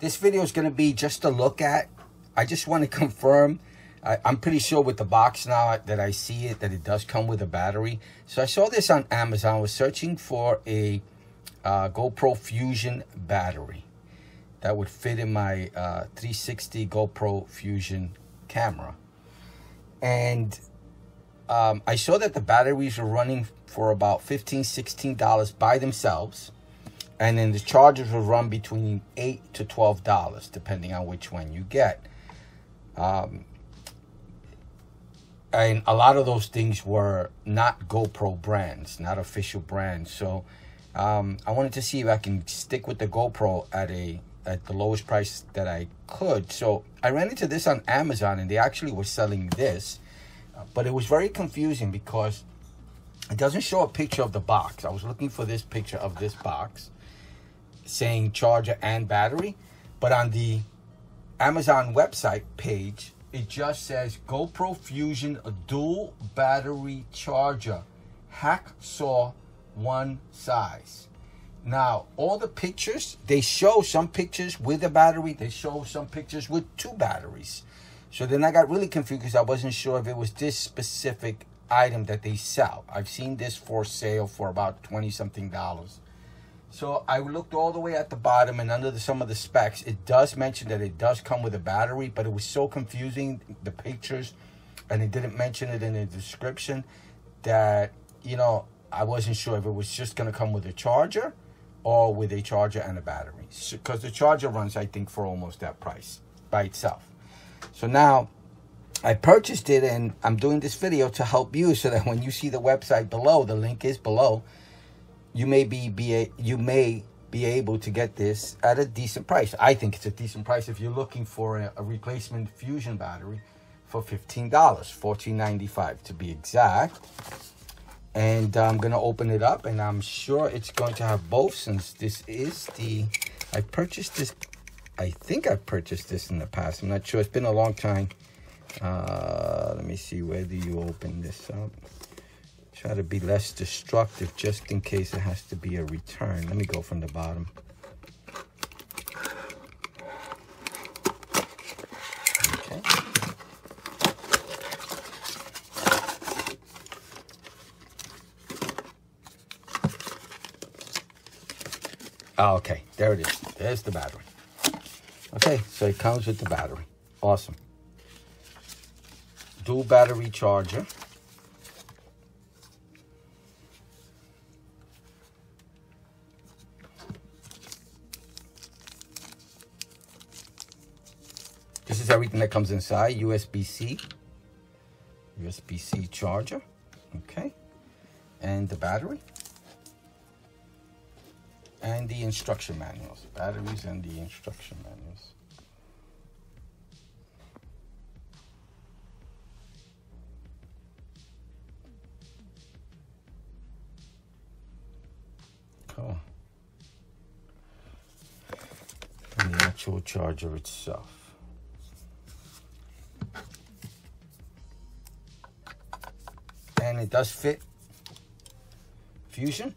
this video is going to be just a look at. I just want to confirm. I'm pretty sure with the box now that I see it, that it does come with a battery. So I saw this on Amazon. I was searching for a GoPro Fusion battery that would fit in my 360 GoPro Fusion camera. And I saw that the batteries were running for about $15, $16 by themselves. And then the chargers will run between $8 to $12, depending on which one you get. And a lot of those things were not GoPro brands, not official brands. So I wanted to see if I can stick with the GoPro at the lowest price that I could. So I ran into this on Amazon, and they actually were selling this. But it was very confusing because it doesn't show a picture of the box. I was looking for this picture of this box saying charger and battery, but on the Amazon website page it just says GoPro Fusion dual battery charger, Hacksaw 1 size. Now all the pictures, they show some pictures with a battery, they show some pictures with 2 batteries. So then I got really confused because I wasn't sure if it was this specific item that they sell. I've seen this for sale for about $20-something. So I looked all the way at the bottom, and under some of the specs, it does mention that it does come with a battery, but it was so confusing, the pictures, and it didn't mention it in the description, that, you know, I wasn't sure if it was just going to come with a charger or with a charger and a battery. Because the charger runs, I think, for almost that price by itself. So now I purchased it, and I'm doing this video to help you so that when you see the website below, the link is below, you may be able to get this at a decent price. I think it's a decent price if you're looking for a replacement Fusion battery for $15, $14.95 to be exact. And I'm gonna open it up, and I'm sure it's going to have both, since this is I purchased this. I think I purchased this in the past. I'm not sure. It's been a long time. Let me see. Where do you open this up? Try to be less destructive just in case it has to be a return. Let me go from the bottom. Okay. Oh, okay, there it is. There's the battery. Okay, so it comes with the battery. Awesome. Dual battery charger. This is everything that comes inside. USB-C charger, okay, and the battery, and the instruction manuals, batteries and the instruction manuals. Cool. And the actual charger itself. And it does fit Fusion.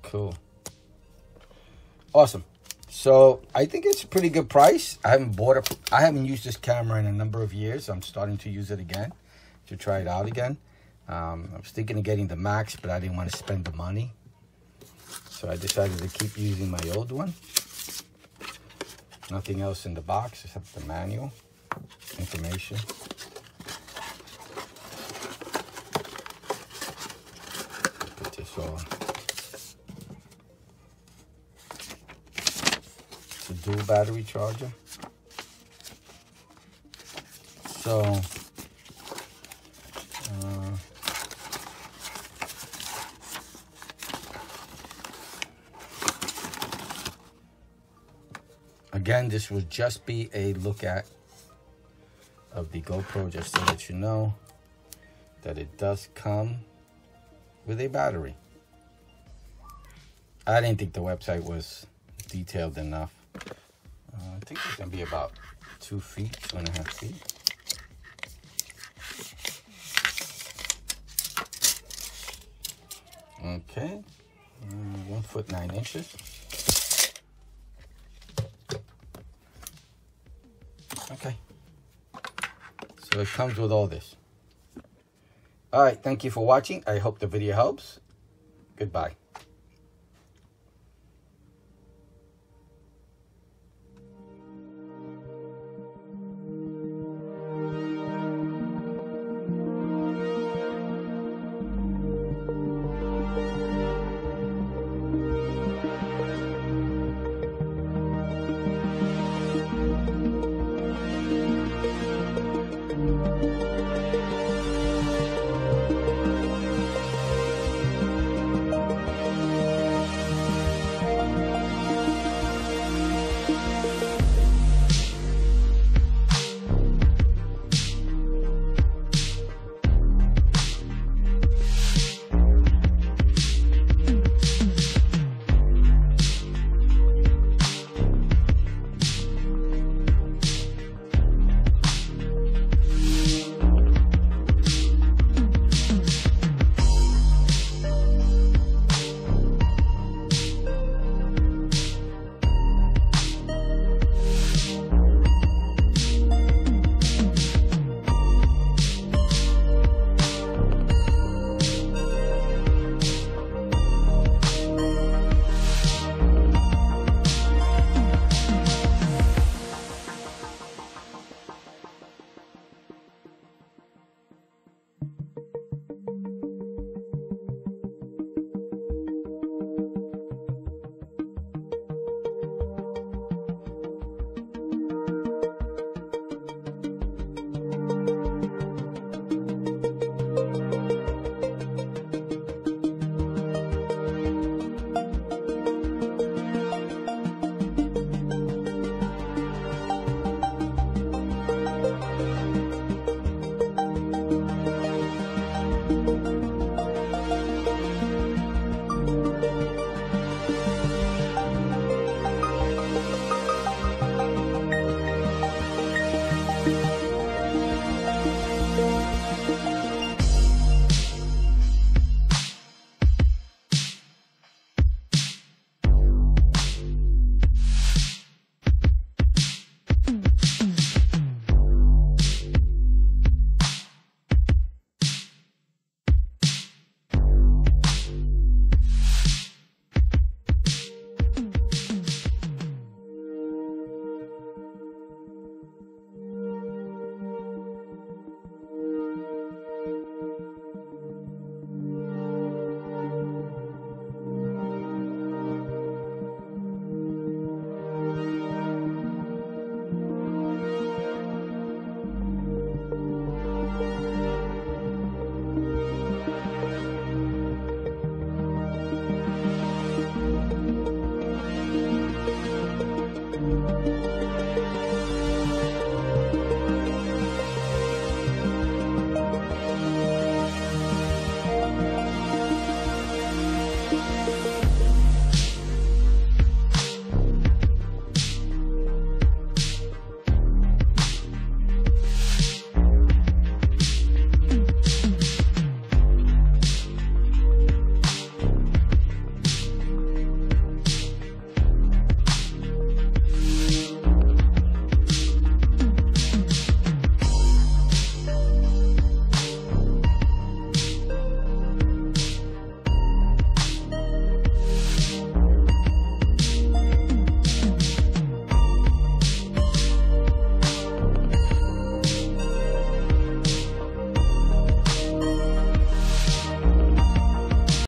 Cool. Awesome. So I think it's a pretty good price. I haven't used this camera in a number of years. I'm starting to use it again to try it out again. I was thinking of getting the Max, but I didn't want to spend the money. So I decided to keep using my old one. Nothing else in the box except the manual information. Put this on. It's a dual battery charger. So again, this will just be a look at of the GoPro, just to let you know that it does come with a battery. I didn't think the website was detailed enough. I think it's gonna be about 2 feet, 2.5 feet. Okay, 1 foot 9 inches. Okay, so it comes with all this. All right, thank you for watching. I hope the video helps. Goodbye.